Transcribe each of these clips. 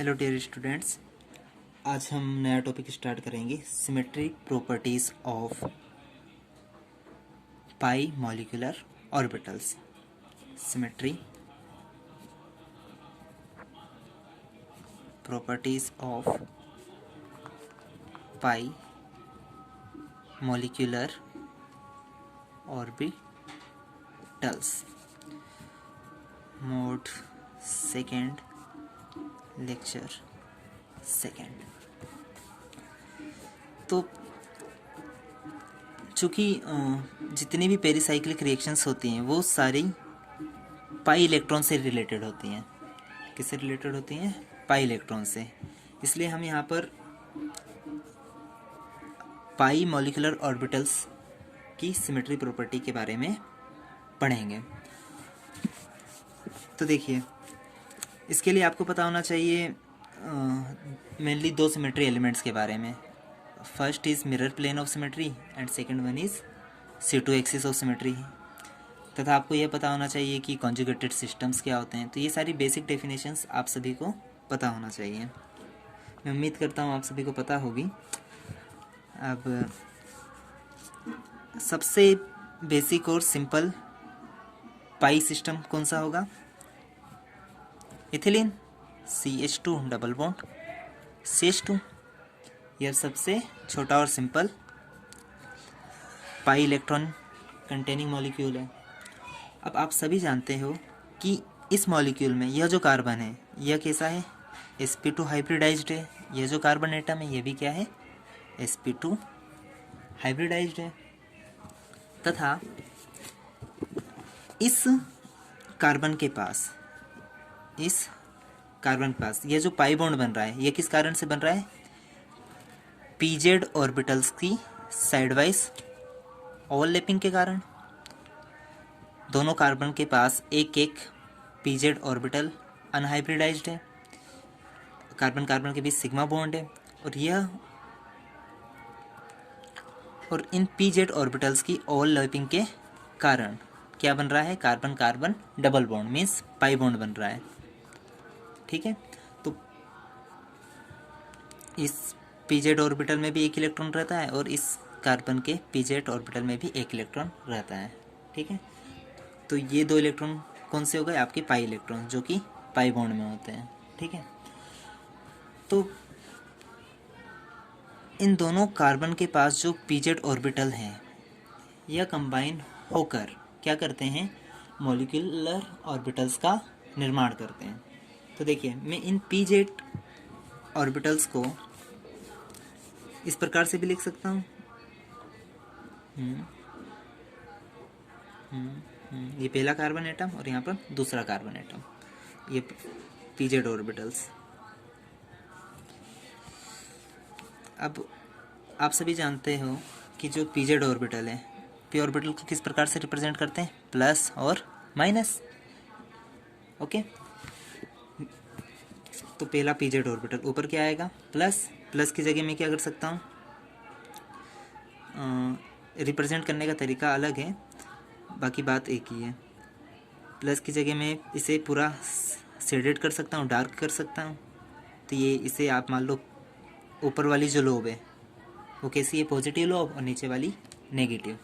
Hello dear students, आज हम नया टॉपिक स्टार्ट करेंगे। Symmetry properties of pi molecular orbitals. Symmetry properties of pi molecular orbitals, mode second, lecture second. तो चूँकि जितनी भी पेरिसाइक्लिक रिएक्शंस होती हैं वो सारी पाई इलेक्ट्रॉन से रिलेटेड होती हैं। किससे रिलेटेड होती हैं? पाई इलेक्ट्रॉन से। इसलिए हम यहाँ पर पाई मॉलिक्यूलर ऑर्बिटल्स की सिमेट्री प्रॉपर्टी के बारे में पढ़ेंगे। तो देखिए, इसके लिए आपको पता होना चाहिए मेनली दो सिमेट्री एलिमेंट्स के बारे में। First is mirror plane of symmetry and second one is C2 axis of symmetry. तथा आपको यह पता होना चाहिए कि कॉन्जुगेटेड सिस्टम्स क्या होते हैं। तो ये सारी बेसिक डेफिनेशंस आप सभी को पता होना चाहिए। मैं उम्मीद करता हूँ आप सभी को पता होगी। अब सबसे बेसिक और सिंपल पाई सिस्टम कौन सा होगा? Ethylene CH2 double bond CH2। यह सबसे छोटा और simple pi electron containing molecule है। अब आप सभी जानते हो कि इस मॉलिक्यूल में यह जो कार्बन है यह कैसा है? sp2 हाइब्रिडाइज्ड है। यह जो कार्बन एटम है यह भी क्या है? sp2 हाइब्रिडाइज्ड है। तथा इस कार्बन के पास यह जो पाई बॉन्ड बन रहा है यह किस कारण से बन रहा है? pz ऑर्बिटल्स की साइड वाइज ओवरलैपिंग के कारण। दोनों कार्बन के पास एक एक pz ऑर्बिटल अनहाइब्रिडाइज्ड है। कार्बन कार्बन के बीच सिग्मा बॉन्ड है और इन pz ऑर्बिटल्स की ओवरलैपिंग के कारण क्या बन रहा है? Carbon carbon double bond means pi bond बन रहा है। ठीक है, तो इस pz ऑर्बिटल में भी एक इलेक्ट्रॉन रहता है और इस कार्बन के pz ऑर्बिटल में भी एक इलेक्ट्रॉन रहता है। ठीक है, तो ये दो इलेक्ट्रॉन कौन से हो गए? आपके पाई इलेक्ट्रॉन, जो कि पाई बॉन्ड में होते हैं। ठीक है, तो इन दोनों कार्बन के पास जो pz ऑर्बिटल हैं यह कंबाइन होकर क्या करते हैं? मॉलिक्यूलर ऑर्बिटल्स का निर्माण करते हैं। तो देखिए, मैं इन pz ऑर्बिटल्स को इस प्रकार से भी लिख सकता हूँ। ये पहला कार्बन एटम और यहाँ पर दूसरा कार्बन एटम, ये pz ऑर्बिटल्स। अब आप सभी जानते हो कि जो pz ऑर्बिटल है, p ऑर्बिटल को किस प्रकार से रिप्रेजेंट करते हैं? प्लस और माइनस। ओके, तो पहला pz ऑर्बिटल ऊपर क्या आएगा? प्लस की जगह मैं क्या कर सकता हूँ? रिप्रेजेंट करने का तरीका अलग है, बाकी बात एक ही है। प्लस की जगह मैं इसे पूरा शेडेड कर सकता हूँ, डार्क कर सकता हूँ। तो ये इसे आप मान लो ऊपर वाली जो लोब है वो कैसी है? पॉजिटिव लोब और नीचे वाली नेगेटिव।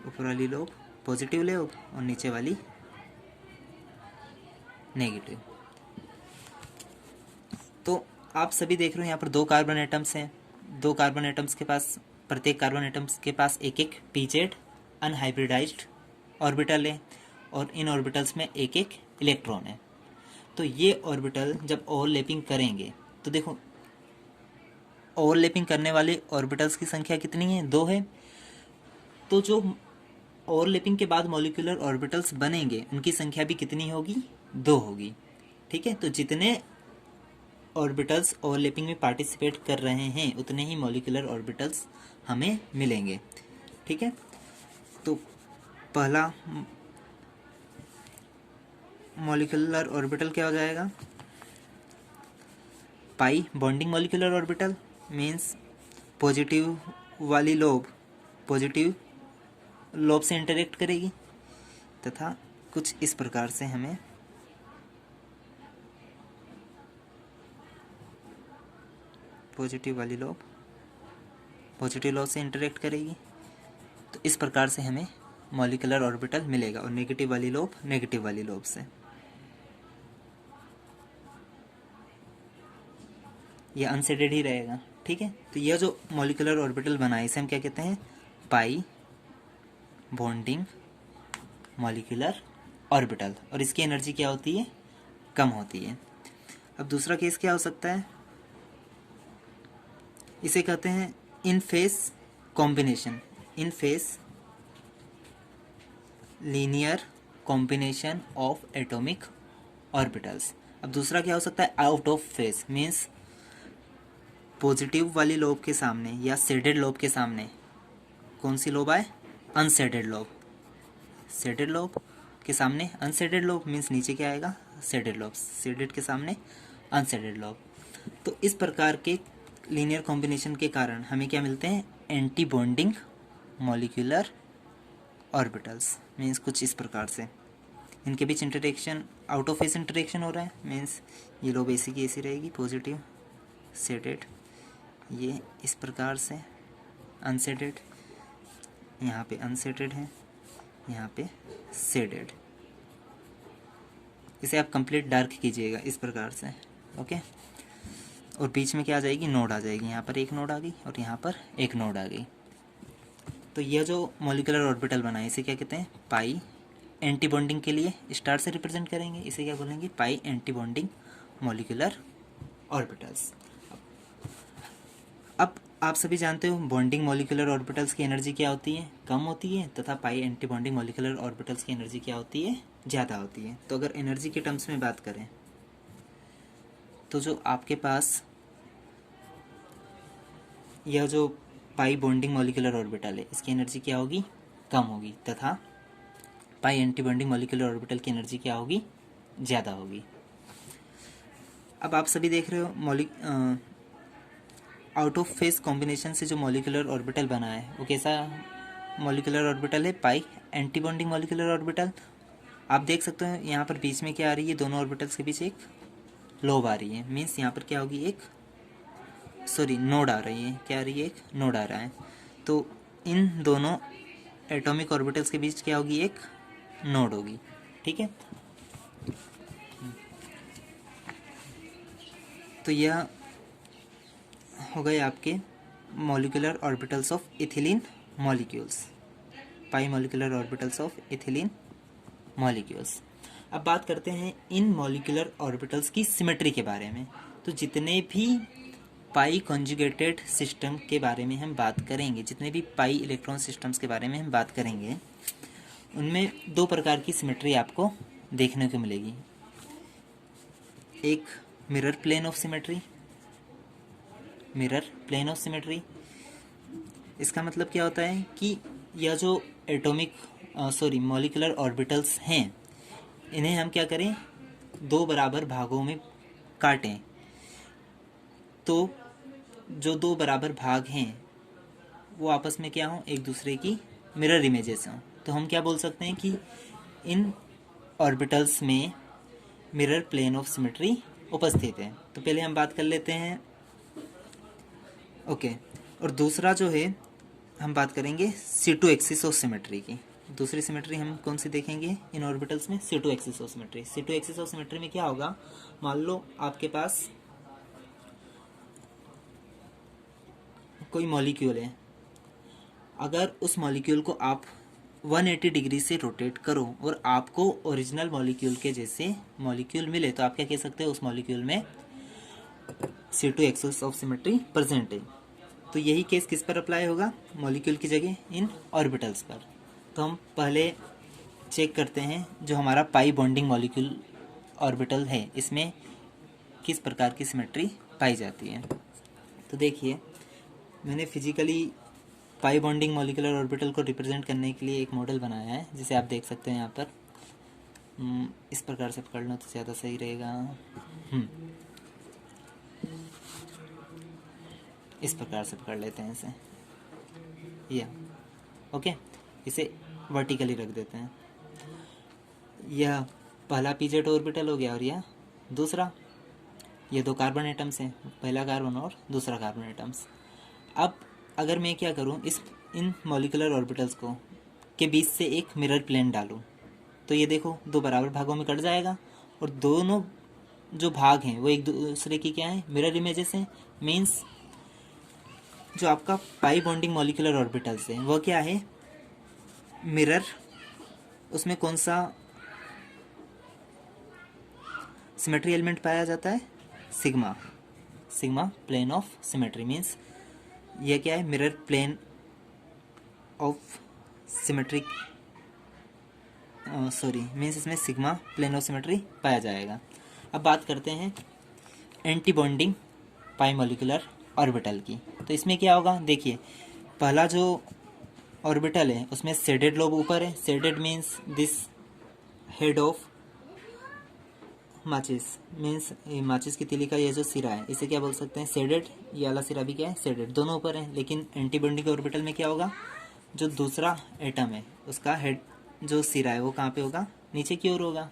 ऊपर वाली लोब पॉजिटिव लोब और नीचे वाली नेगेटिव। तो आप सभी देख रहे हो यहाँ पर दो कार्बन एटम्स हैं। दो कार्बन एटम्स के पास, प्रत्येक कार्बन एटम्स के पास एक एक pz अनहाइब्रिडाइज्ड ऑर्बिटल है और इन ऑर्बिटल्स में एक एक इलेक्ट्रॉन है। तो ये ऑर्बिटल जब ओवरलैपिंग करेंगे तो देखो, ओवरलैपिंग करने वाले ऑर्बिटल्स की संख्या कितनी है? 2 है। तो जो ओवरलैपिंग के बाद मॉलिक्यूलर ऑर्बिटल्स बनेंगे उनकी संख्या भी कितनी होगी? 2 होगी। ठीक है, तो जितने ऑर्बिटल्स ओवरलैपिंग में पार्टिसिपेट कर रहे हैं उतने ही मॉलिक्यूलर ऑर्बिटल्स हमें मिलेंगे। ठीक है, तो पहला मॉलिक्यूलर ऑर्बिटल क्या हो जाएगा? Pi bonding molecular orbital means positive वाली लोब पॉजिटिव लोब से इंटरेक्ट करेगी तथा कुछ इस प्रकार से हमें पॉजिटिव वाली लोब पॉजिटिव लोब से इंटरेक्ट करेगी, तो इस प्रकार से हमें मॉलिक्यूलर ऑर्बिटल मिलेगा, और नेगेटिव वाली लोब नेगेटिव वाली लोब से। यह अनसेडेड ही रहेगा, ठीक है। तो यह जो मॉलिक्यूलर ऑर्बिटल बना है इसे हम क्या कहते हैं, पाई बॉन्डिंग मॉलिक्यूलर ऑर्बिटल, और इसकी एनर्जी क्या होती है, कम होती है। अब दूसरा केस क्या हो सकता है, इसे कहते हैं in phase combination, in phase linear combination of atomic orbitals. अब दूसरा क्या हो सकता है, out of phase, means positive वाली लोब के सामने या सेडेड लोब के सामने कौन सी लोब आए, अनसेडेड लोब। सेडेड लोब के सामने अनसेडेड लोब मीन्स नीचे क्या आएगा, सेडेड लोब। सेडेड के सामने अनसेडेड लोब। तो इस प्रकार के लीनियर कॉम्बिनेशन के कारण हमें क्या मिलते हैं, anti bonding molecular orbitals. Means कुछ इस प्रकार से इनके बीच interaction, out of phase interaction हो रहा है, मीन्स ये लोब ऐसी की ऐसी रहेगी, पॉजिटिव सेडेड, ये इस प्रकार से अनसेडेड, यहाँ पे अनसेडेड है, यहाँ पे सेडेड। इसे आप कंप्लीट डार्क कीजिएगा इस प्रकार से, ओके। और बीच में क्या आ जाएगी, नोड आ जाएगी, यहाँ पर एक नोड आ गई और यहाँ पर एक नोड आ गई। तो यह जो मॉलिक्यूलर ऑर्बिटल बना है इसे क्या कहते हैं, पाई। एंटी बॉन्डिंग के लिए स्टार से रिप्रेजेंट करेंगे, इसे क्या बोलेंगे, पाई एंटी बॉन्डिंग मॉलिक्यूलर ऑर्बिटल्स। अब आप सभी जानते हो बॉन्डिंग मॉलिक्यूलर ऑर्बिटल्स की एनर्जी क्या होती है, कम होती है, तथा पाई एंटी बॉन्डिंग मॉलिक्यूलर ऑर्बिटल्स की एनर्जी क्या होती है, ज़्यादा होती है। तो अगर एनर्जी के टर्म्स में बात करें तो जो आपके पास यह जो पाई बॉन्डिंग मॉलिक्यूलर ऑर्बिटल है इसकी एनर्जी क्या होगी, कम होगी, तथा पाई एंटी बॉन्डिंग मॉलिक्यूलर ऑर्बिटल की एनर्जी क्या होगी, ज़्यादा होगी। अब आप सभी देख रहे हो आउट ऑफ फेस कॉम्बिनेशन से जो मॉलिक्यूलर ऑर्बिटल बना है वो कैसा मॉलिक्यूलर ऑर्बिटल है, पाई एंटी बॉन्डिंग मॉलिक्यूलर ऑर्बिटल। आप देख सकते हो यहाँ पर बीच में क्या आ रही है, दोनों ऑर्बिटल्स के बीच एक लोब आ रही है, मीन्स यहाँ पर क्या होगी, एक नोड आ रही है, क्या आ रही है, एक नोड आ रहा है। तो इन दोनों एटॉमिक ऑर्बिटल्स के बीच क्या होगी, एक नोड होगी, ठीक है। तो यह हो गए आपके molecular orbitals of ethylene molecules, pi molecular orbitals of ethylene molecules. अब बात करते हैं इन मॉलिक्यूलर ऑर्बिटल्स की सिमेट्री के बारे में। तो जितने भी पाई कॉन्जुगेटेड सिस्टम के बारे में हम बात करेंगे, जितने भी पाई इलेक्ट्रॉन सिस्टम्स के बारे में हम बात करेंगे, उनमें दो प्रकार की सिमेट्री आपको देखने को मिलेगी। एक mirror plane of symmetry, mirror plane of symmetry. इसका मतलब क्या होता है कि यह जो मॉलिक्यूलर ऑर्बिटल्स हैं इन्हें हम क्या करें, दो बराबर भागों में काटें। तो जो दो बराबर भाग हैं वो आपस में क्या हों, एक दूसरे की मिरर इमेजेस हों। तो हम क्या बोल सकते हैं कि इन ऑर्बिटल्स में मिरर प्लेन ऑफ सिमेट्री उपस्थित है। तो पहले हम बात कर लेते हैं, ओके। और दूसरा जो है हम बात करेंगे C2 एक्सिस ऑफ सिमेट्री की। दूसरी सिमेट्री हम कौन सी देखेंगे इन ऑर्बिटल्स में, C2 axis of symmetry. C2 axis of symmetry में क्या होगा, मान लो आपके पास कोई मॉलिक्यूल है, अगर उस मॉलिक्यूल को आप 180 डिग्री से रोटेट करो और आपको ओरिजिनल मॉलिक्यूल के जैसे मॉलिक्यूल मिले तो आप क्या कह सकते हो, उस मॉलिक्यूल में C2 axis of symmetry present है। तो यही केस किस पर अप्लाई होगा, मॉलिक्यूल की जगह इन ऑर्बिटल्स पर। तो हम पहले चेक करते हैं जो हमारा पाई बॉन्डिंग मॉलिक्यूल ऑर्बिटल है इसमें किस प्रकार की सिमेट्री पाई जाती है। तो देखिए मैंने physically pi bonding molecular orbital को रिप्रेजेंट करने के लिए एक मॉडल बनाया है, जिसे आप देख सकते हैं यहाँ पर। इस प्रकार से पकड़ लो तो ज़्यादा सही रहेगा। इस प्रकार से पकड़ लेते हैं इसे, या ओके, इसे वर्टिकली रख देते हैं। यह पहला पीजेड ऑर्बिटल हो गया और यह दूसरा। ये दो कार्बन एटम्स हैं, पहला कार्बन और दूसरा कार्बन एटम्स। अब अगर मैं क्या करूँ, इन मॉलिक्यूलर ऑर्बिटल्स को के बीच से एक मिरर प्लेन डालूँ, तो ये देखो दो बराबर भागों में कट जाएगा, और दोनों जो भाग हैं वो एक दूसरे की क्या है, मिरर इमेजेस हैं। मीन्स जो आपका पाई बॉन्डिंग मॉलिक्यूलर ऑर्बिटल्स है वो क्या है, मिरर। उसमें कौन सा सिमेट्री एलिमेंट पाया जाता है, sigma. Sigma plane of symmetry means यह क्या है, mirror plane of symmetric means इसमें सिग्मा प्लेन ऑफ सिमेट्री पाया जाएगा। अब बात करते हैं anti bonding pi molecular orbital की। तो इसमें क्या होगा, देखिए पहला जो ऑर्बिटल है उसमें शेडेड लोब ऊपर है। Shaded means this head of माचिस, मीन्स माचिस की तीली का ये जो सिरा है इसे क्या बोल सकते हैं, शेडेड। ये वाला सिरा भी क्या है, शेडेड। दोनों ऊपर है। लेकिन एंटी बॉन्डिंग ऑर्बिटल में क्या होगा, जो दूसरा एटम है उसका हेड जो सिरा है वो कहाँ पे होगा, नीचे की ओर होगा।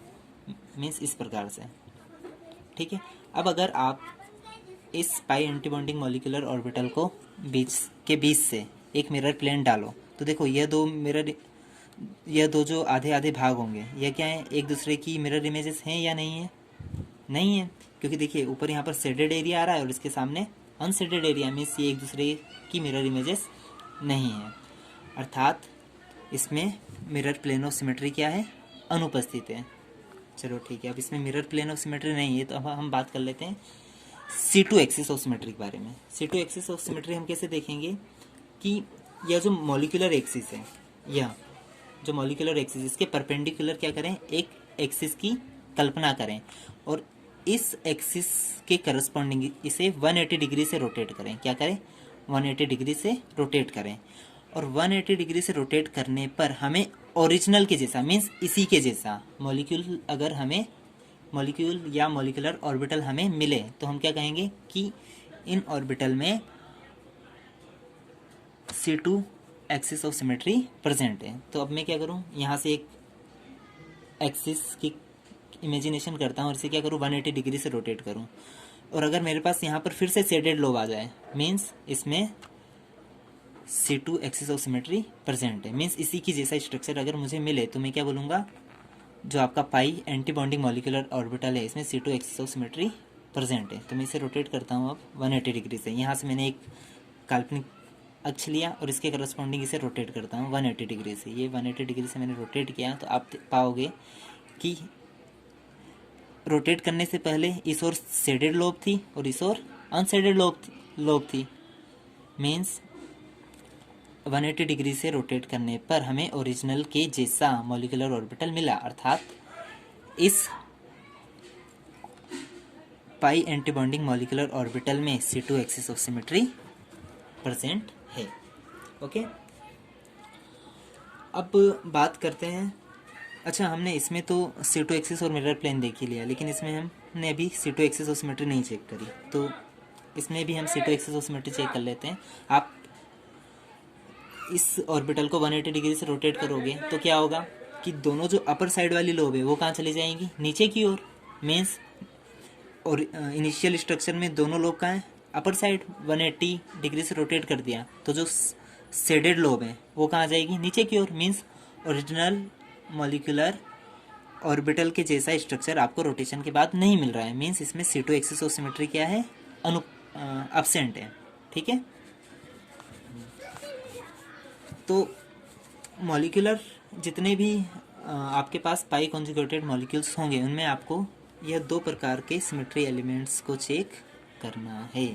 मीन्स इस प्रकार से, ठीक है। अब अगर आप इस पाई एंटी बॉन्डिंग मॉलिक्यूलर ऑर्बिटल को बीच से एक मिरर प्लेन डालो, तो देखो यह दो जो आधे आधे भाग होंगे यह क्या है, एक दूसरे की मिरर इमेजेस हैं या नहीं है, नहीं है। क्योंकि देखिए ऊपर यहाँ पर शेडेड एरिया आ रहा है और इसके सामने अनशेडेड एरिया, मीन्स ये एक दूसरे की मिरर इमेजेस नहीं है। अर्थात इसमें मिरर प्लेन ऑफ सिमेट्री क्या है, अनुपस्थित है। चलो ठीक है, अब इसमें मिरर प्लेन ऑफ सिमेट्री नहीं है तो अब हम बात कर लेते हैं C2 एक्सिस ऑफ सिमेट्री के बारे में। C2 एक्सिस ऑफ सिमेट्री हम कैसे देखेंगे कि यह जो मॉलिक्यूलर एक्सिस है, यह जो मॉलिक्यूलर एक्सिस इसके परपेंडिकुलर क्या करें, एक एक्सिस की कल्पना करें और इस एक्सिस के करस्पॉन्डिंग इसे 180 डिग्री से रोटेट करें। क्या करें, 180 डिग्री से रोटेट करें। और 180 डिग्री से रोटेट करने पर हमें ओरिजिनल के जैसा, मीन्स इसी के जैसा मॉलिक्यूल, अगर हमें मॉलिक्यूल या मॉलिक्यूलर ऑर्बिटल हमें मिले तो हम क्या कहेंगे कि इन ऑर्बिटल में C2 axis of symmetry present है। तो अब मैं क्या करूं, यहाँ से एक एक्सिस की इमेजिनेशन करता हूँ और इसे क्या करूँ, 180 डिग्री से रोटेट करूँ। और अगर मेरे पास यहाँ पर फिर से शेडेड लोब आ जाए, मीन्स इसमें C2 axis of symmetry present है। मीन्स इसी की जैसा स्ट्रक्चर अगर मुझे मिले तो मैं क्या बोलूँगा, जो आपका पाई एंटी बॉन्डिंग मॉलिक्यूलर ऑर्बिटल है इसमें C2 axis of symmetry present है। तो मैं इसे रोटेट करता हूँ अब 180 डिग्री से। यहाँ से मैंने एक काल्पनिक अक्ष लिया और इसके करस्पॉन्डिंग इसे रोटेट करता हूँ 180 डिग्री से। ये 180 डिग्री से मैंने रोटेट किया तो आप पाओगे कि रोटेट करने से पहले इस ओर शेडेड लोब थी और इस ओर अनशेडेड लोब थी। मीन्स 180 डिग्री से रोटेट करने पर हमें ओरिजिनल के जैसा मॉलिक्यूलर ऑर्बिटल मिला। अर्थात इस पाई एंटी बॉन्डिंग मॉलिक्यूलर ऑर्बिटल में C2 axis of symmetry present है। ओके, अब बात करते हैं, अच्छा हमने इसमें तो C2 एक्सिस और मिरर प्लेन देख ही लिया, लेकिन इसमें हमने अभी C2 एक्सिस ऑफ सिमेट्री नहीं चेक करी, तो इसमें भी हम C2 axis of symmetry check कर लेते हैं। आप इस ऑर्बिटल को 180 डिग्री से रोटेट करोगे तो क्या होगा कि दोनों जो अपर साइड वाली लोब है वो कहाँ चली जाएंगी, नीचे की ओर। मीन्स और इनिशियल स्ट्रक्चर में दोनों लोब कहाँ हैं, अपर साइड। 180 डिग्री से रोटेट कर दिया तो जो शेडेड लोब है वो कहाँ जाएगी, नीचे की ओर। मीन्स ओरिजिनल मॉलिक्यूलर ऑर्बिटल के जैसा स्ट्रक्चर आपको रोटेशन के बाद नहीं मिल रहा है। मीन्स इसमें C2 एक्सिस ऑफ सिमेट्री क्या है, एब्सेंट है। ठीक है, तो मॉलिक्यूलर जितने भी आपके पास पाई कॉन्जुगेटेड मॉलिक्यूल्स होंगे उनमें आपको यह दो प्रकार के सिमेट्री एलिमेंट्स को चेक करना है।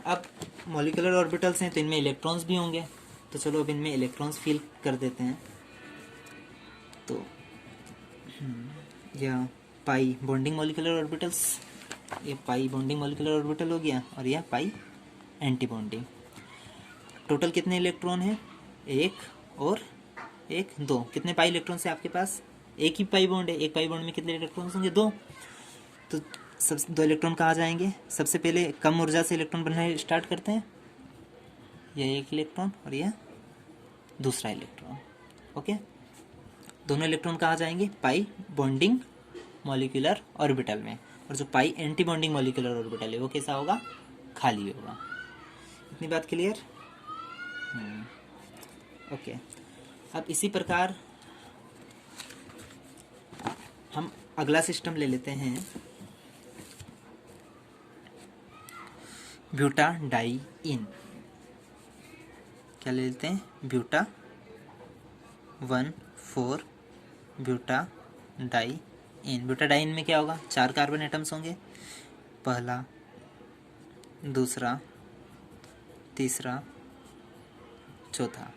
अब मॉलिक्यूलर ऑर्बिटल्स हैं तो इनमें इलेक्ट्रॉन्स भी होंगे, तो चलो अब इनमें इलेक्ट्रॉन्स फिल कर देते हैं। तो यह पाई बॉन्डिंग मॉलिक्यूलर ऑर्बिटल्स, ये पाई बॉन्डिंग मॉलिक्यूलर ऑर्बिटल हो गया और यह पाई एंटी बॉन्डिंग। टोटल कितने इलेक्ट्रॉन हैं, एक और एक, दो। कितने पाई इलेक्ट्रॉन्स हैं आपके पास, एक ही पाई बॉन्ड है, एक पाई बॉन्ड में कितने इलेक्ट्रॉन्स होंगे, दो। तो सब दो इलेक्ट्रॉन कहाँ जाएंगे, सबसे पहले कम ऊर्जा से इलेक्ट्रॉन बनना स्टार्ट करते हैं, यह एक इलेक्ट्रॉन और यह दूसरा इलेक्ट्रॉन। ओके, दोनों इलेक्ट्रॉन कहाँ जाएंगे, पाई बॉन्डिंग मॉलिक्यूलर ऑर्बिटल में। और जो पाई एंटी बॉन्डिंग मॉलिक्यूलर ऑर्बिटल है वो कैसा होगा, खाली होगा। इतनी बात क्लियर? ओके। अब इसी प्रकार हम अगला सिस्टम ले लेते हैं, ब्यूटाडाइइन। क्या ले लेते हैं, ब्यूटा 1,4 ब्यूटाडाइइन। ब्यूटाडाइइन में क्या होगा, 4 कार्बन एटम्स होंगे, पहला, दूसरा, तीसरा, चौथा,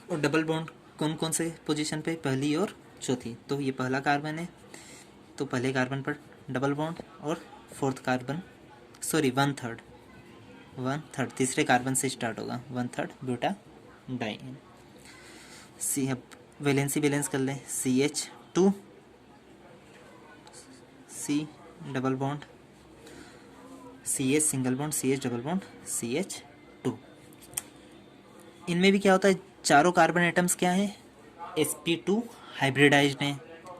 और डबल बॉन्ड कौन कौन से पोजीशन पे, पहली और चौथी। तो ये पहला कार्बन है तो पहले कार्बन पर डबल बॉन्ड, और फोर्थ कार्बन, सॉरी 1/3 तीसरे कार्बन से स्टार्ट होगा, 1/3 ब्यूटाडाइइन। सी, अब वैलेंसी बैलेंस कर लें, CH2, C double bond, CH single bond, CH double bond, CH2। इनमें भी क्या होता है, चारों कार्बन एटम्स क्या हैं, sp2 हाइब्रिडाइज्ड हैं,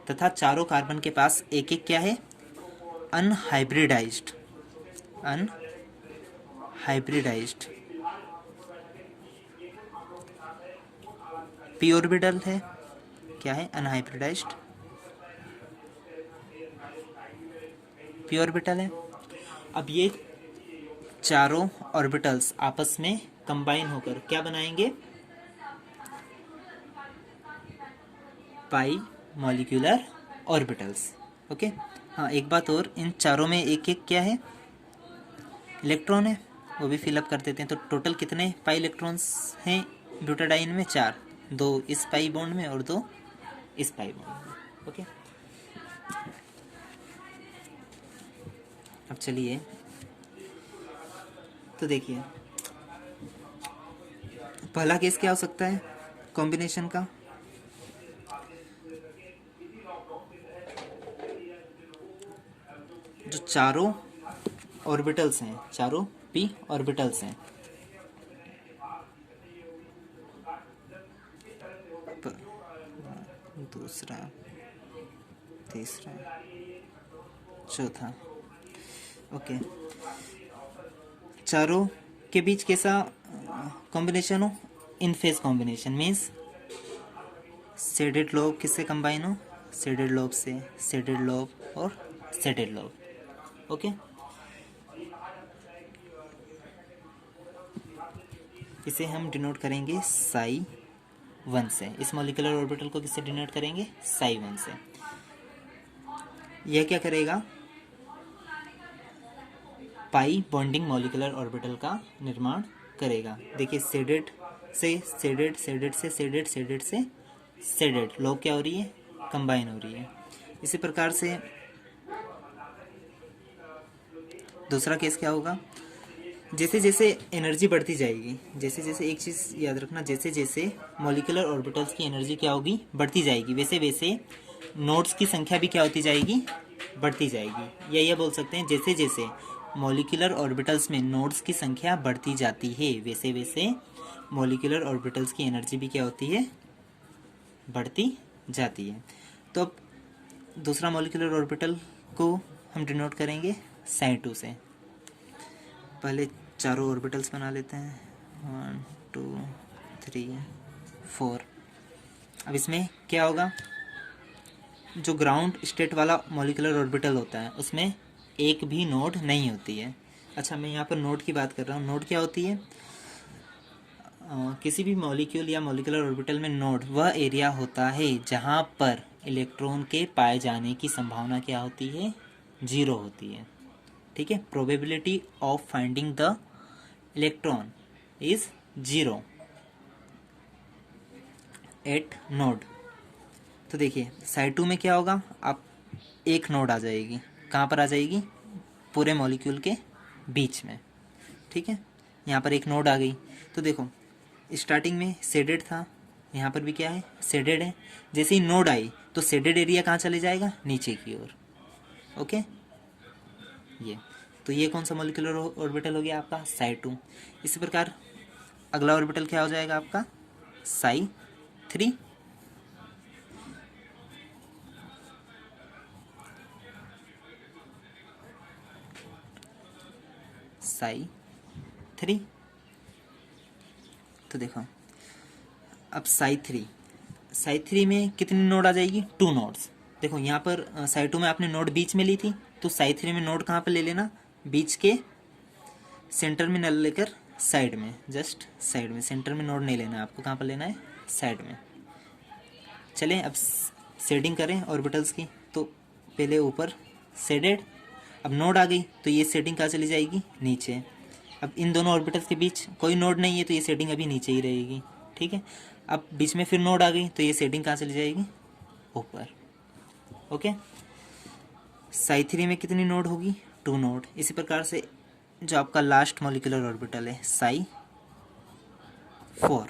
तथा चारों कार्बन के पास एक एक क्या है, अनहाइब्रिडाइज्ड p ऑर्बिटल है, क्या है, अनहाइब्रिडाइज्ड p ऑर्बिटल है। अब ये चारों ऑर्बिटल्स आपस में कंबाइन होकर क्या बनाएंगे, पाई मॉलिक्यूलर ऑर्बिटल्स। ओके। हाँ, एक बात और, इन चारों में एक एक क्या है, इलेक्ट्रॉन है, वो भी फिलअप कर देते हैं। तो टोटल कितने पाई इलेक्ट्रॉन्स हैं ब्यूटाडाइन में, 4, 2 इस पाई बॉन्ड में और 2 इस पाई बॉन्ड में। ओके। अब चलिए, तो देखिए पहला केस क्या हो सकता है कॉम्बिनेशन का, जो चारों ऑर्बिटल्स हैं, चारों p ऑर्बिटल्स हैं, दूसरा, तीसरा, चौथा। ओके। चारों के बीच कैसा कॉम्बिनेशन हो, in phase combination, means shaded lobe किससे कंबाइन हो, शेडेड लोब से, शेडेड लोब और शेडेड लोब। ओके। इसे हम डिनोट करेंगे psi1 से। इस मॉलिक्यूलर ऑर्बिटल को किससे डिनोट करेंगे, psi1 से। यह क्या करेगा, पाई बॉन्डिंग मॉलिक्यूलर ऑर्बिटल का निर्माण करेगा। देखिए, शेडेड से शेडेड, शेडेड से शेडेड, शेडेड से शेडेड, लोग क्या हो रही है, कंबाइन हो रही है। इसी प्रकार से दूसरा केस क्या होगा, जैसे जैसे एनर्जी बढ़ती जाएगी, जैसे जैसे एक चीज़ याद रखना, जैसे जैसे मॉलिक्यूलर ऑर्बिटल्स की एनर्जी क्या होगी, बढ़ती जाएगी, वैसे वैसे नोड्स की संख्या भी क्या होती जाएगी, बढ़ती जाएगी। या यह बोल सकते हैं, जैसे जैसे मॉलिक्यूलर ऑर्बिटल्स में नोड्स की संख्या बढ़ती जाती है, वैसे वैसे मॉलिक्यूलर ऑर्बिटल्स की एनर्जी भी क्या होती है, बढ़ती जाती है। तो अब दूसरा मॉलिक्यूलर ऑर्बिटल को हम डिनोट करेंगे psi2 से। पहले चारों ऑर्बिटल्स बना लेते हैं, 1 2 3 4। अब इसमें क्या होगा, जो ग्राउंड स्टेट वाला मॉलिक्यूलर ऑर्बिटल होता है उसमें एक भी नोड नहीं होती है। अच्छा, मैं यहाँ पर नोड की बात कर रहा हूँ। नोड क्या होती है, किसी भी मॉलिक्यूल या मॉलिक्यूलर ऑर्बिटल में नोड वह एरिया होता है जहाँ पर इलेक्ट्रॉन के पाए जाने की संभावना क्या होती है, 0 होती है। ठीक है, probability of finding the electron is 0 eight node. तो देखिए psi2 में क्या होगा, आप एक नोड आ जाएगी, कहाँ पर आ जाएगी, पूरे मॉलिक्यूल के बीच में। ठीक है, यहाँ पर एक नोड आ गई। तो देखो, स्टार्टिंग में शेडेड था, यहाँ पर भी क्या है, शेडेड है। जैसे ही नोड आई तो शेडेड एरिया कहाँ चले जाएगा, नीचे की ओर। ओके, ये कौन सा मॉलिक्यूलर ऑर्बिटल हो गया आपका, psi2। इसी प्रकार अगला ऑर्बिटल क्या हो जाएगा आपका, psi3। साई 3। तो देखो अब साई थ्री में कितनी नोड आ जाएगी, 2 नोड्स। देखो यहाँ पर साई 2 में आपने नोड बीच में ली थी, तो साई 3 में नोड कहाँ पर ले लेना, बीच के सेंटर में न लेकर साइड में, जस्ट साइड में, सेंटर में नोड नहीं लेना है आपको, कहाँ पर लेना है, साइड में। चलें अब शेडिंग करें ऑर्बिटल्स की। तो पहले ऊपर शेडेड, अब नोड आ गई तो ये शेडिंग कहाँ चली जाएगी, नीचे। अब इन दोनों ऑर्बिटल्स के बीच कोई नोड नहीं है तो ये शेडिंग अभी नीचे ही रहेगी, ठीक है। अब बीच में फिर नोड आ गई तो ये शेडिंग कहाँ चली जाएगी, ऊपर। ओके, साई 3 में कितनी नोड होगी, 2 नोड। इसी प्रकार से जो आपका लास्ट मॉलिक्यूलर ऑर्बिटल है साई 4,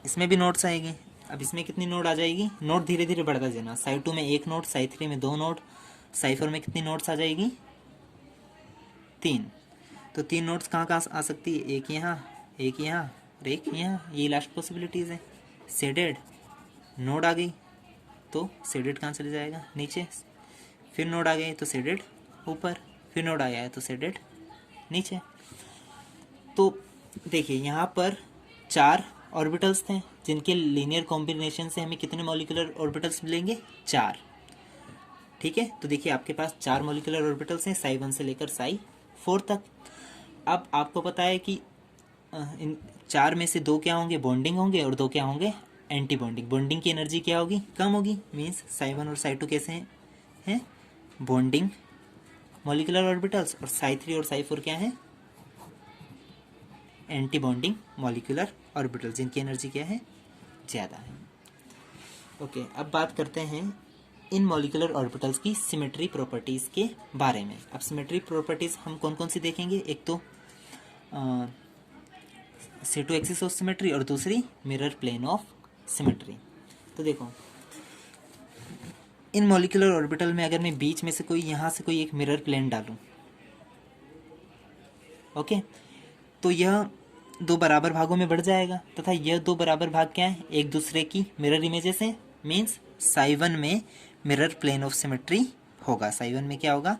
इसमें भी नोड्स आएगी। अब इसमें कितनी नोड आ जाएगी, नोड धीरे धीरे बढ़ता जाना। साई 2 में 1 नोड, साई 3 में 2 नोड, साई 4 में कितनी नोड्स आ जाएगी, 3। तो 3 नोड्स कहाँ कहाँ आ सकती है, एक यहाँ, एक यहाँ और एक यहाँ, ये लास्ट पॉसिबिलिटीज़ है। शेडेड नोड आ गई तो शेडेड कहाँ चले जाएगा, नीचे। फिर नोड आ गए तो शेडेड ऊपर, फिर नोड आया है तो शेडेड नीचे। तो देखिए यहाँ पर 4 ऑर्बिटल्स थे जिनके लीनियर कॉम्बिनेशन से हमें कितने मॉलिक्यूलर ऑर्बिटल्स मिलेंगे, 4, ठीक है। तो देखिए आपके पास 4 मॉलिक्यूलर ऑर्बिटल्स हैं, साई 1 से लेकर साई 4 तक। अब आपको पता है कि इन 4 में से 2 क्या होंगे, बॉन्डिंग होंगे, और 2 क्या होंगे, एंटी बॉन्डिंग। बॉन्डिंग की एनर्जी क्या होगी, कम होगी। मीन्स साई 1 और साई 2 कैसे हैं बॉन्डिंग मॉलिक्यूलर ऑर्बिटल्स, और साई 3 और साई 4 क्या हैं, एंटी बॉन्डिंग मॉलिक्यूलर ऑर्बिटल, जिनकी एनर्जी क्या है, ज़्यादा है। ओके, अब बात करते हैं इन मॉलिक्यूलर ऑर्बिटल्स की सिमेट्री प्रॉपर्टीज़ के बारे में। अब सिमेट्री प्रॉपर्टीज़ हम कौन कौन सी देखेंगे, एक तो C2 एक्सिस ऑफ सिमेट्री और दूसरी मिरर प्लेन ऑफ सिमेट्री। तो देखो इन मॉलिक्यूलर ऑर्बिटल में अगर मैं बीच में से कोई यहाँ से कोई एक मिरर प्लेन डालूँ, ओके, तो यह 2 बराबर भागों में बढ़ जाएगा तथा यह 2 बराबर भाग क्या है, एक दूसरे की मिरर इमेजेस हैं। मीन्स साई 1 में मिरर प्लेन ऑफ सिमेट्री होगा। साई 1 में क्या होगा,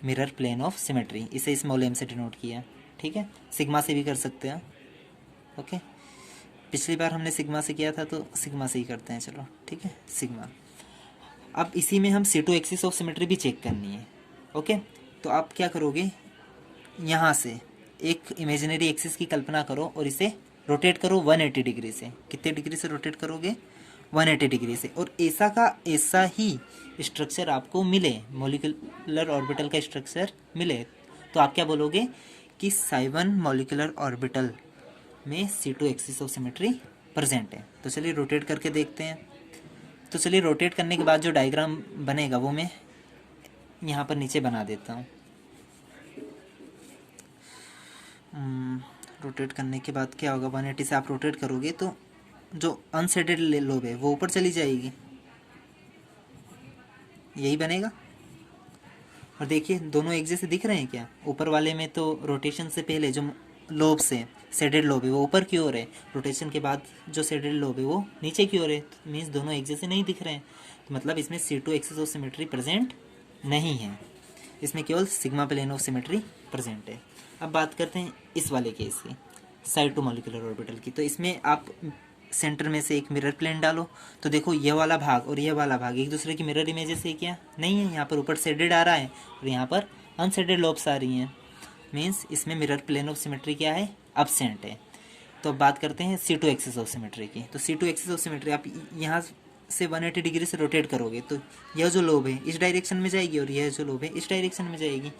मिरर प्लेन ऑफ सिमेट्री। इसे स्मॉल m से डिनोट किया, ठीक है। सिग्मा से भी कर सकते हैं, ओके। पिछली बार हमने सिग्मा से किया था तो सिग्मा से ही करते हैं, चलो ठीक है, सिग्मा। अब इसी में हम C2 एक्सिस ऑफ सिमेट्री भी चेक करनी है, ओके। तो आप क्या करोगे, यहाँ से एक इमेजिनरी एक्सिस की कल्पना करो और इसे रोटेट करो 180 डिग्री से। कितने डिग्री से रोटेट करोगे, 180 डिग्री से। और ऐसा का ऐसा ही स्ट्रक्चर आपको मिले, मॉलिक्यूलर ऑर्बिटल का स्ट्रक्चर मिले, तो आप क्या बोलोगे कि साई 1 मॉलिक्यूलर ऑर्बिटल में C2 axis of symmetry present है। तो चलिए रोटेट करके देखते हैं। तो चलिए रोटेट करने के बाद जो डायग्राम बनेगा वो मैं यहाँ पर नीचे बना देता हूँ। रोटेट करने के बाद क्या होगा, 180 से आप रोटेट करोगे तो जो अनसेडेड लोब है वो ऊपर चली जाएगी, यही बनेगा। और देखिए दोनों एक जैसे दिख रहे हैं क्या, ऊपर वाले में तो रोटेशन से पहले जो लोब से सेडेड लोब है वो ऊपर की ओर है, रोटेशन के बाद जो सेडेड लोब है वो नीचे की ओर है। तो मीन्स दोनों एक जैसे नहीं दिख रहे हैं, तो मतलब इसमें C2 axis of symmetry present नहीं है, इसमें केवल sigma plane of symmetry present है। अब बात करते हैं इस वाले केस की, साई 2 मॉलिक्यूलर ऑर्बिटल की। तो इसमें आप सेंटर में से एक मिरर प्लेन डालो, तो देखो यह वाला भाग और यह वाला भाग एक दूसरे की मिरर इमेजेस है क्या, नहीं है। यहाँ पर ऊपर शेडेड आ रहा है और यहाँ पर अनशेडेड लोब्स आ रही हैं। मीन्स इसमें मिरर प्लेन ऑफ सिमेट्री क्या है, एब्सेंट है। तो अब बात करते हैं C2 एक्सिस ऑफ सिमेट्री की। तो C2 एक्सिस ऑफ सिमेट्री आप यहाँ से 180 डिग्री से रोटेट करोगे तो यह जो लोब है इस डायरेक्शन में जाएगी और यह जो लोब है इस डायरेक्शन में जाएगी।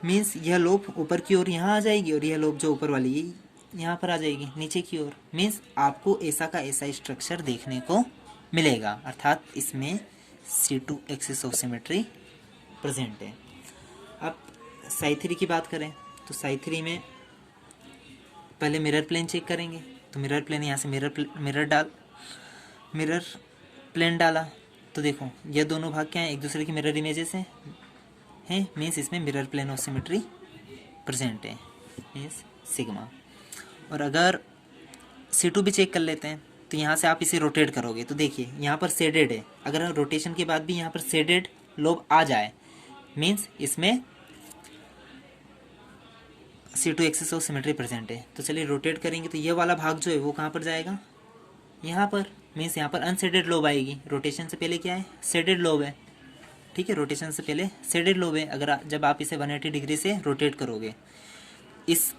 मीन्स यह लोब ऊपर की ओर यहाँ आ जाएगी और यह लोब जो ऊपर वाली है यहाँ पर आ जाएगी नीचे की ओर। मीन्स आपको ऐसा का ऐसा स्ट्रक्चर देखने को मिलेगा, अर्थात इसमें C2 axis of symmetry present है। अब साई 3 की बात करें तो साई 3 में पहले मिरर प्लेन चेक करेंगे। तो मिरर प्लेन यहाँ से मिरर प्लेन डाला तो देखो ये दोनों भाग क्या हैं, एक दूसरे की मिरर इमेजेस हैं। मीन्स इसमें mirror plane of symmetry present है, मीन्स सिग्मा। और अगर C2 भी चेक कर लेते हैं तो यहाँ से आप इसे रोटेट करोगे तो देखिए यहाँ पर शेडेड है, अगर रोटेशन के बाद भी यहाँ पर शेडेड लोब आ जाए मीन्स इसमें C2 axis of symmetry present है। तो चलिए रोटेट करेंगे तो ये वाला भाग जो है वो कहाँ पर जाएगा, यहाँ पर, मीन्स यहाँ पर अनशेडेड लोब आएगी। रोटेशन से पहले क्या है, शेडेड लोब है, ठीक है, रोटेशन से पहले शेडेड लोब है। अगर जब आप इसे 180 डिग्री से रोटेट करोगे इस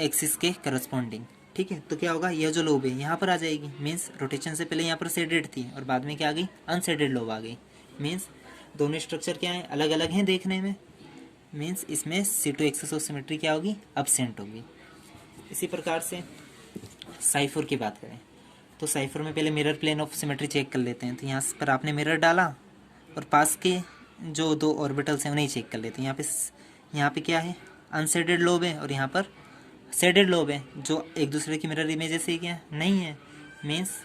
एक्सिस के करस्पॉन्डिंग, ठीक है, तो क्या होगा, यह जो लोब है यहाँ पर आ जाएगी। मीन्स रोटेशन से पहले यहाँ पर शेडेड थी और बाद में क्या आ गई, अनशेडेड लोब आ गई। मीन्स दोनों स्ट्रक्चर क्या है, अलग अलग हैं देखने में। मीन्स इसमें C2 एक्सिस ऑफ सिमेट्री क्या होगी, अब्सेंट होगी। इसी प्रकार से साइफर की बात करें तो साइफर में पहले mirror plane of symmetry check कर लेते हैं। तो यहाँ पर आपने मिरर डाला और पास के जो दो ऑर्बिटल्स हैं उन्हें चेक कर लेते हैं। यहाँ पे क्या है, अनशेडेड लोब है और यहाँ पर शेडेड लोब है, जो एक दूसरे की मिरर इमेजेस से क्या नहीं है। मीन्स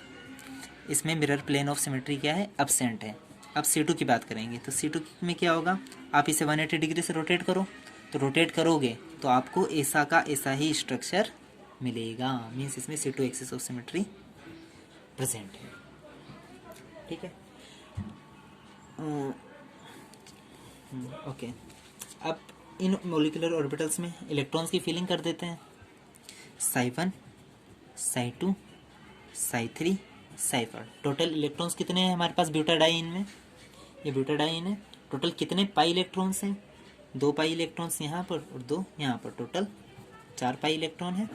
इसमें मिरर प्लेन ऑफ सिमेट्री क्या है, अब्सेंट है। अब C2 की बात करेंगे तो C2 में क्या होगा, आप इसे 180 डिग्री से रोटेट करो, तो रोटेट करोगे तो आपको ऐसा का ऐसा ही स्ट्रक्चर मिलेगा। मीन्स इसमें C2 axis of symmetry present है, ठीक है। ओके, अब इन मोलिकुलर ऑर्बिटल्स में इलेक्ट्रॉन्स की फिलिंग कर देते हैं। psi1 psi2 psi3 psi4। Total electrons कितने हैं हमारे पास ब्यूटाडाइन में, ये ब्यूटाडाइन है। टोटल कितने पाई इलेक्ट्रॉन्स हैं, 2 पाई इलेक्ट्रॉन्स यहाँ पर और 2 यहाँ पर, टोटल 4 पाई इलेक्ट्रॉन है।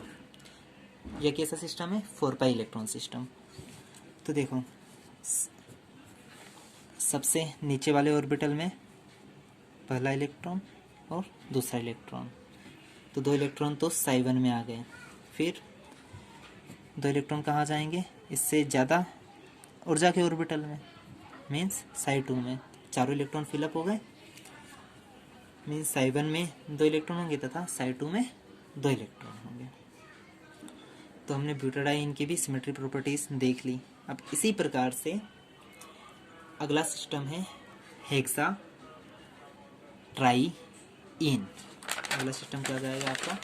यह कैसा सिस्टम है, 4 पाई इलेक्ट्रॉन सिस्टम। तो देखो सबसे नीचे वाले ऑर्बिटल में पहला इलेक्ट्रॉन और दूसरा इलेक्ट्रॉन, तो 2 इलेक्ट्रॉन तो psi1 में आ गए। फिर 2 इलेक्ट्रॉन कहाँ जाएंगे, इससे ज़्यादा ऊर्जा के ऑर्बिटल में, मीन्स psi2 में। चारों इलेक्ट्रॉन फिलअप हो गए। मीन्स psi1 में 2 इलेक्ट्रॉन होंगे तथा psi2 में 2 इलेक्ट्रॉन होंगे। तो हमने ब्यूटाडाइन की भी सिमेट्री प्रॉपर्टीज देख ली। अब इसी प्रकार से अगला सिस्टम है हेक्सा ट्राई इन। अगला सिस्टम क्या जाएगा आपका,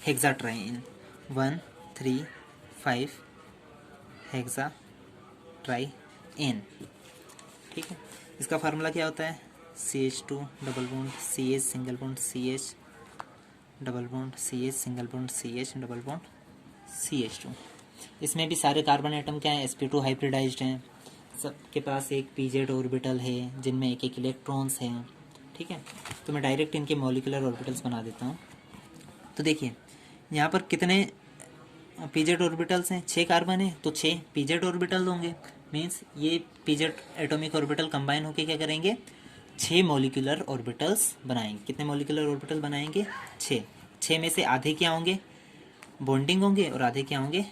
hexa try in 1 3 5 hexa try in, ठीक है। इसका फार्मूला क्या होता है, CH2 double bond CH single bond CH double bond CH single bond CH double bond CH2। इसमें भी सारे कार्बन एटम क्या है, sp2 हाइब्रिडाइज्ड हैं। सबके पास एक pz ऑर्बिटल है जिनमें एक एक इलेक्ट्रॉन्स हैं, ठीक है। तो मैं डायरेक्ट इनके मॉलिकुलर ऑर्बिटल्स बना देता हूँ। तो देखिए यहाँ पर कितने pz ऑर्बिटल्स हैं, 6 कार्बन है तो 6 pz ऑर्बिटल होंगे। मीन्स ये pz एटॉमिक ऑर्बिटल कंबाइन होकर क्या करेंगे, 6 मॉलिकुलर ऑर्बिटल्स बनाएंगे। कितने मॉलिकुलर ऑर्बिटल बनाएंगे, 6 में से आधे क्या होंगे, बॉन्डिंग होंगे और आधे क्या होंगे,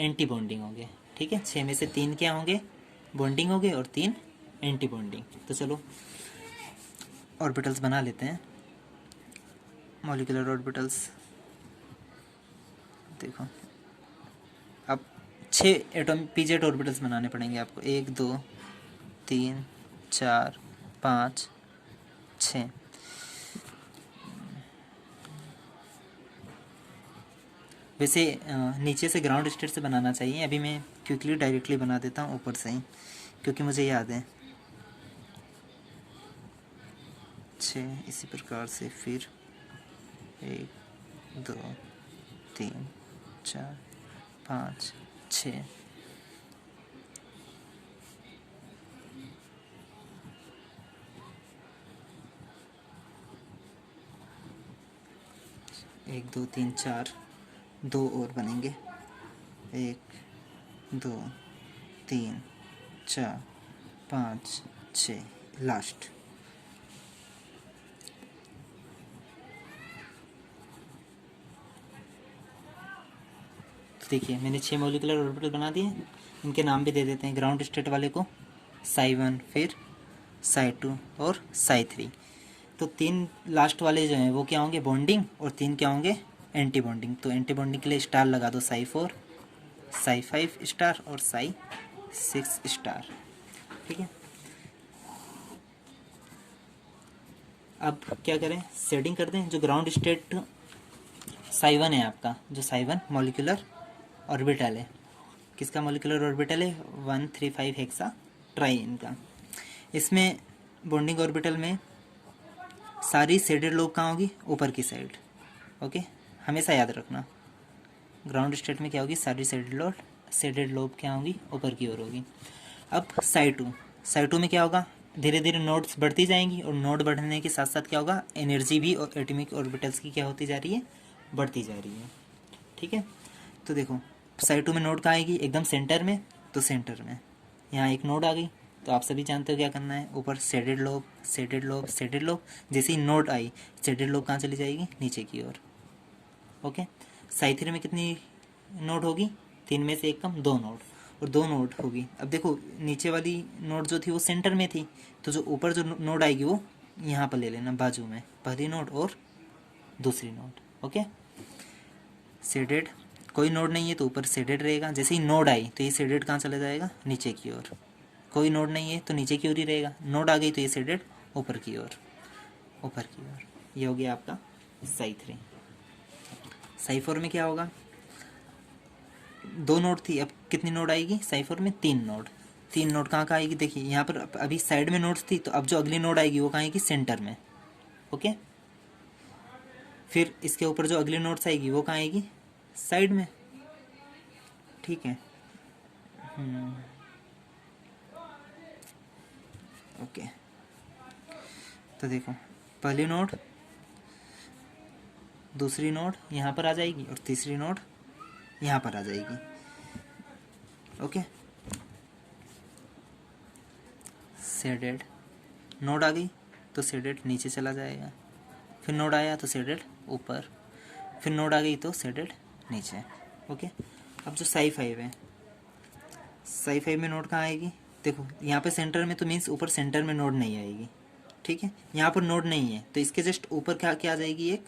एंटी बॉन्डिंग होंगे, ठीक है। 6 में से 3 क्या होंगे, बॉन्डिंग होंगे और 3 एंटी बॉन्डिंग। तो चलो ऑर्बिटल्स बना लेते हैं, मॉलिकुलर ऑर्बिटल्स। देखो अब 6 एटॉमिक pz ऑर्बिटल्स बनाने पड़ेंगे आपको, 1 2 3 4 5 6। वैसे नीचे से ग्राउंड स्टेट से बनाना चाहिए, अभी मैं क्विकली डायरेक्टली बना देता हूँ ऊपर से ही क्योंकि मुझे याद है। 6 इसी प्रकार से, फिर 1 2 3 4 5 6। एक 2 3 4, 2 और बनेंगे, 1 2 3 4 5 6 लास्ट। तो देखिए मैंने 6 मॉलिकुलर ऑर्बिटल बना दिए। इनके नाम भी दे देते हैं। ग्राउंड स्टेट वाले को psi1, फिर psi2 और psi3। तो 3 लास्ट वाले जो हैं वो क्या होंगे, बॉन्डिंग, और 3 क्या होंगे, एंटी बॉन्डिंग। तो एंटी बॉन्डिंग के लिए स्टार लगा दो, psi4 psi5 स्टार और psi6 स्टार, ठीक है। अब क्या करें, शेडिंग कर दें। जो ग्राउंड स्टेट psi1 है आपका, जो psi1 मॉलिकुलर ऑर्बिटल है। किसका मॉलिक्यूलर ऑर्बिटल है? 135 हेक्सा ट्राइन का। इसमें बॉन्डिंग ऑर्बिटल में सारी शेडेड लोब कहाँ होगी? ऊपर की साइड। ओके, हमेशा याद रखना। ग्राउंड स्टेट में क्या होगी? सारी शेडेड लोब क्या होगी? ऊपर की ओर होगी। अब साई टू में क्या होगा? धीरे धीरे नोड्स बढ़ती जाएंगी और नोड बढ़ने के साथ साथ क्या होगा? एनर्जी भी और एटॉमिक ऑर्बिटल्स की क्या होती जा रही है? बढ़ती जा रही है। ठीक है, तो देखो साई टू में नोड कहाँ आएगी? एकदम सेंटर में। तो सेंटर में यहाँ एक नोड आ गई, तो आप सभी जानते हो क्या करना है? ऊपर shaded lobe, shaded lobe, shaded lobe. जैसे ही नोड आई, शेडेड लोब कहाँ चली जाएगी? नीचे की ओर। ओके, साई थ्री में कितनी नोड होगी? 3 में से 1 कम 2 नोड, और 2 नोड होगी। अब देखो नीचे वाली नोड जो थी वो सेंटर में थी, तो जो ऊपर जो नोड आएगी वो यहाँ पर ले लेना, बाजू में पहली नोड और दूसरी नोड। ओके, शेडेड कोई नोड नहीं है तो ऊपर शेडेड रहेगा। जैसे ही नोड आई तो ये शेडेड कहाँ चला जाएगा? नीचे की ओर। कोई नोड नहीं है तो नीचे की ओर ही रहेगा। नोड आ गई तो ये शेडेड ऊपर की ओर, ऊपर की ओर। ये हो गया आपका साई थ्री। साई फोर में क्या होगा? 2 नोड थी, अब कितनी नोड आएगी? साई फोर में 3 नोड। 3 नोड कहाँ कहाँ आएगी? देखिए यहाँ पर अभी साइड में नोड्स थी, तो अब जो अगली नोड आएगी वो कहाँ आएगी? सेंटर में। ओके, फिर इसके ऊपर जो अगली नोड्स आएगी वो कहाँ आएगी? साइड में। ठीक है, ओके, तो देखो पहली नोड, दूसरी नोड यहाँ पर आ जाएगी और तीसरी नोड यहाँ पर आ जाएगी। ओके, शेडेड नोड आ गई तो शेडेड नीचे चला जाएगा, फिर नोड आया तो शेडेड ऊपर, फिर नोड आ गई तो शेडेड नीचे। ओके, अब जो साई फाइव है, साई फाइव में नोड कहाँ आएगी? देखो यहाँ पे सेंटर में, तो मीन्स ऊपर सेंटर में नोड नहीं आएगी। ठीक है, यहाँ पर नोड नहीं है तो इसके जस्ट ऊपर क्या क्या आ जाएगी? एक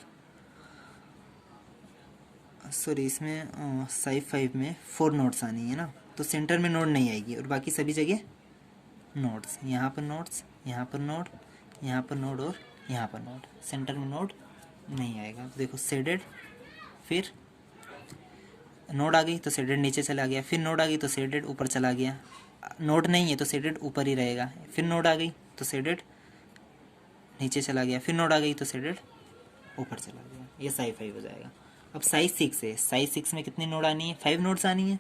सॉरी, इसमें साई फाइव में 4 नोड्स आनी है ना, तो सेंटर में नोड नहीं आएगी और बाकी सभी जगह नोड्स। यहाँ पर नोड्स, यहाँ पर नोड, यहाँ पर नोड और यहाँ पर नोड। सेंटर में नोड नहीं आएगा। तो देखो शेडेड, फिर नोड आ गई तो शेडेड नीचे चला गया, फिर नोड आ गई तो शेडेड ऊपर चला गया। नोड नहीं है तो शेडेड ऊपर ही रहेगा, फिर नोड आ गई तो शेडेड नीचे चला गया, फिर नोड आ गई तो शेडेड ऊपर चला गया। ये साई फाइव हो जाएगा। अब साई सिक्स है, साई सिक्स में कितनी नोड आनी है? 5 नोड्स आनी है।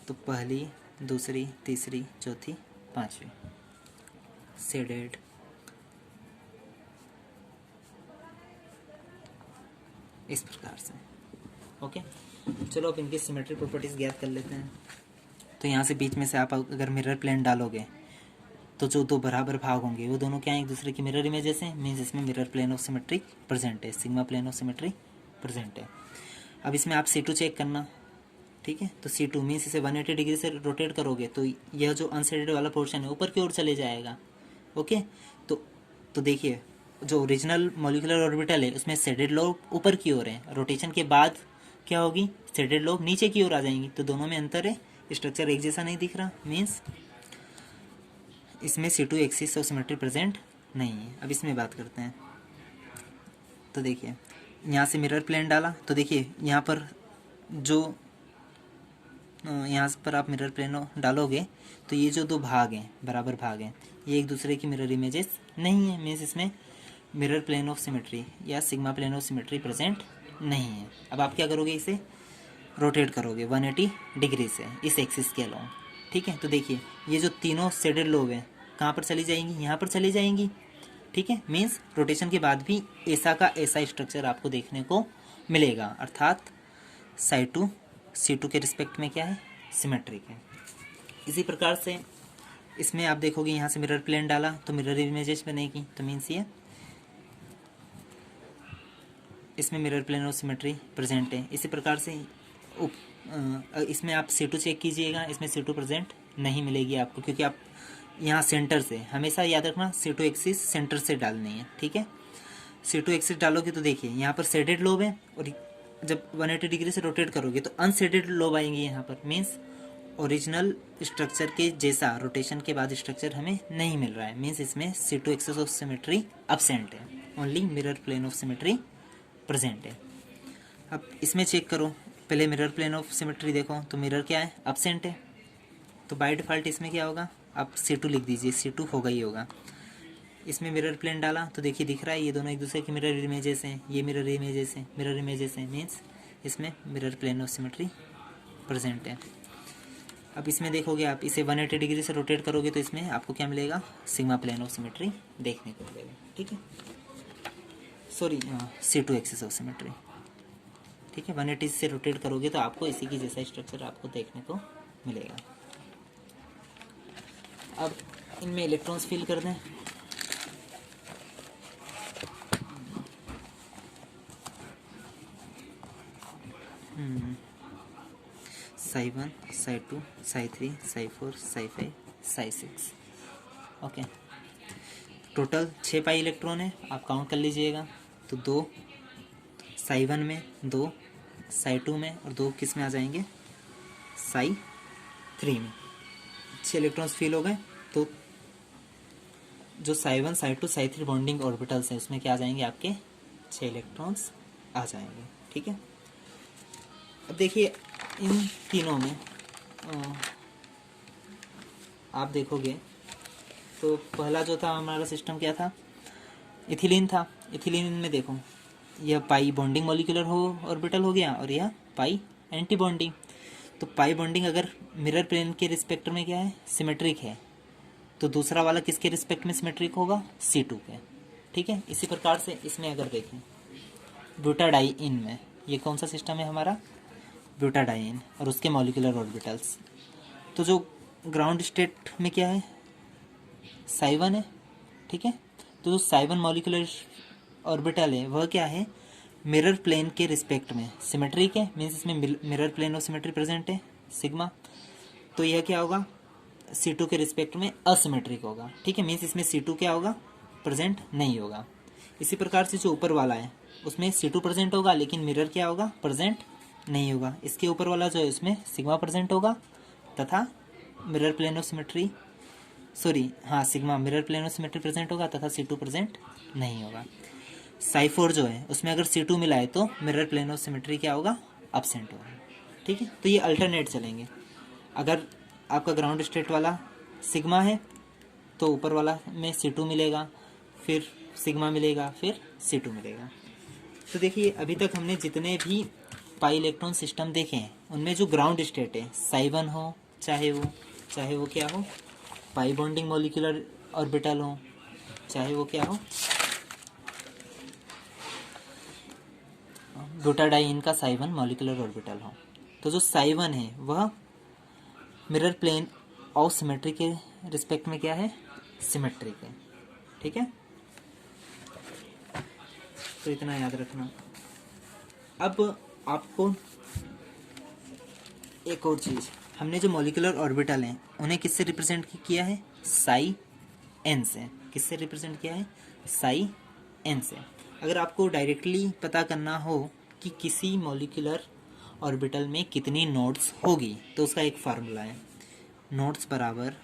तो पहली, दूसरी, तीसरी, चौथी, पांचवी शेडेड। इस प्रकार से। ओके, चलो अब इनकी सिमेट्री प्रॉपर्टीज ज्ञात कर लेते हैं। तो यहाँ से बीच में से आप अगर मिरर प्लेन डालोगे तो जो 2 बराबर भाग होंगे वो दोनों क्या है? एक दूसरे की मिरर इमेजेस हैं। मीन्स इसमें mirror plane of symmetry present है, sigma plane of symmetry present है। अब इसमें आप C2 चेक करना। ठीक है, तो C2 मीन्स इसे 180 डिग्री से रोटेट करोगे तो यह जो अनशेडेड वाला पोर्शन है ऊपर की ओर चले जाएगा। ओके, तो देखिए जो ओरिजिनल मॉलिक्यूलर ऑर्बिटल है उसमें शेडेड लोब ऊपर की ओर है, रोटेशन के बाद क्या होगी? शेडेड लोब नीचे की ओर आ जाएंगी। तो दोनों में अंतर है, स्ट्रक्चर एक जैसा नहीं दिख रहा, मीन्स इसमें C2 axis of symmetry present नहीं है। अब इसमें बात करते हैं। तो देखिए यहाँ से मिरर प्लेन डाला तो देखिए यहाँ पर जो यहाँ पर आप मिरर प्लेन डालोगे तो ये जो 2 भाग हैं, बराबर भाग हैं, ये एक दूसरे की मिरर इमेजेस नहीं है। मीन्स इसमें मिरर प्लेन ऑफ सिमेट्री या sigma plane of symmetry present नहीं है। अब आप क्या करोगे? इसे रोटेट करोगे 180 डिग्री से इस एक्सिस के अलोंग। ठीक है, तो देखिए ये जो तीनों शेडेड लोब हैं कहाँ पर चली जाएंगी? यहाँ पर चली जाएंगी। ठीक है, मीन्स रोटेशन के बाद भी ऐसा का ऐसा स्ट्रक्चर आपको देखने को मिलेगा, अर्थात साई टू C2 के रिस्पेक्ट में क्या है? सिमेट्रिक है। इसी प्रकार से इसमें आप देखोगे यहाँ से मिरर प्लेन डाला तो मिरर इमेजेस बनेगी, तो मीन्स ये इसमें mirror plane of symmetry present है। इसी प्रकार से इसमें आप C2 चेक कीजिएगा, इसमें C2 प्रेजेंट नहीं मिलेगी आपको, क्योंकि आप यहाँ सेंटर से, हमेशा याद रखना C2 एक्सिस सेंटर से डालनी है। ठीक है, C2 एक्सिस डालोगे तो देखिए यहाँ पर शेडेड लोब है और जब 180 डिग्री से रोटेट करोगे तो अनशेडेड लोब आएंगे यहाँ पर। मीन्स ओरिजिनल स्ट्रक्चर के जैसा रोटेशन के बाद स्ट्रक्चर हमें नहीं मिल रहा है। मीन्स इसमें C2 axis of symmetry absent है, only mirror plane of symmetry present है। अब इसमें चेक करो, पहले मिरर प्लेन ऑफ सिमेट्री देखो, तो मिरर क्या है, एब्सेंट है, तो बाय डिफ़ॉल्ट इसमें क्या होगा, आप C2 लिख दीजिए, C2 होगा ही होगा। इसमें मिरर प्लेन डाला तो देखिए दिख रहा है ये दोनों एक दूसरे के मिरर इमेजेस हैं, ये मिरर इमेजेस हैं, मिरर इमेजेस हैं, मीन्स इसमें mirror plane of symmetry present है। अब इसमें देखोगे आप, इसे 180 डिग्री से रोटेट करोगे तो इसमें आपको क्या मिलेगा, सिग्मा प्लेन ऑफ सिमेट्री देखने को मिलेगा। ठीक है, sorry, C2 axis of symmetry. ठीक है, 180 से रोटेट करोगे तो आपको इसी की जैसा स्ट्रक्चर आपको देखने को मिलेगा। अब इनमें इलेक्ट्रॉन्स फिल कर दें। psi1, psi2, psi3, psi4, psi5, psi6। Okay, total 6 pi electron है, आप काउंट कर लीजिएगा। तो 2 psi1 में, 2 psi2 में और 2 किस में आ जाएंगे, psi3 में। 6 इलेक्ट्रॉन्स फिल हो गए। तो जो psi1, psi2, psi3 bonding orbitals हैं उसमें क्या आ जाएंगे, आपके 6 इलेक्ट्रॉन्स आ जाएंगे। ठीक है, अब देखिए इन तीनों में आप देखोगे तो पहला जो था हमारा सिस्टम क्या था, इथिलीन था। इथिलीन में देखो, यह पाई बॉन्डिंग मॉलिक्यूलर हो ऑर्बिटल हो गया और यह पाई एंटी बॉन्डिंग। तो पाई बॉन्डिंग अगर मिरर प्लेन के रिस्पेक्ट में क्या है, सिमेट्रिक है, तो दूसरा वाला किसके रिस्पेक्ट में सिमेट्रिक होगा, C2 के। ठीक है, इसी प्रकार से इसमें अगर देखें ब्यूटाडाइइन में, ये कौन सा सिस्टम है हमारा, ब्यूटाडाइइन, और उसके मॉलिक्यूलर ऑर्बिटल्स। तो जो ग्राउंड स्टेट में क्या है, psi1 है। ठीक है, तो जो psi1 मॉलिक्यूलर ऑर्बिटल है वह क्या है, मिरर प्लेन के रिस्पेक्ट में सिमेट्रिक है, मीन्स इसमें mirror plane of symmetry present है, सिग्मा। तो यह क्या होगा, C2 के रिस्पेक्ट में असिमेट्रिक होगा। ठीक है, मीन्स इसमें C2 क्या होगा, प्रेजेंट नहीं होगा। इसी प्रकार से जो ऊपर वाला है उसमें C2 प्रेजेंट होगा, लेकिन मिरर क्या होगा, प्रेजेंट नहीं होगा। इसके ऊपर वाला जो है उसमें सिग्मा प्रेजेंट होगा तथा mirror plane of symmetry, sorry हाँ, sigma mirror plane of symmetry present होगा तथा C2 प्रेजेंट नहीं होगा। psi4 जो है उसमें अगर C2 मिला है तो मिरर प्लेन ऑफ सिमेट्री क्या होगा, एब्सेंट होगा। ठीक है, तो ये अल्टरनेट चलेंगे। अगर आपका ग्राउंड स्टेट वाला सिग्मा है तो ऊपर वाला में C2 मिलेगा, फिर सिग्मा मिलेगा, फिर C2 मिलेगा। तो देखिए अभी तक हमने जितने भी पाई इलेक्ट्रॉन सिस्टम देखे हैं उनमें जो ग्राउंड स्टेट है, psi1 हो चाहे वो क्या हो, पाई बॉन्डिंग मॉलिक्यूलर ऑर्बिटल हो, चाहे वो क्या हो, ब्यूटाडाइइन का psi1 मॉलिक्यूलर ऑर्बिटल हो। तो जो psi1 है वह मिरर प्लेन ऑफ सिमेट्री के रिस्पेक्ट में क्या है, सिमेट्रिक है। ठीक है, तो इतना याद रखना। अब आपको एक और चीज़, हमने जो मॉलिक्यूलर ऑर्बिटल हैं उन्हें किससे रिप्रेजेंट किया है, psi-n से। किससे रिप्रेजेंट किया है, psi-n से। अगर आपको डायरेक्टली पता करना हो कि किसी मॉलिक्यूलर ऑर्बिटल में कितनी नोड्स होगी तो उसका एक फार्मूला है, नोड्स बराबर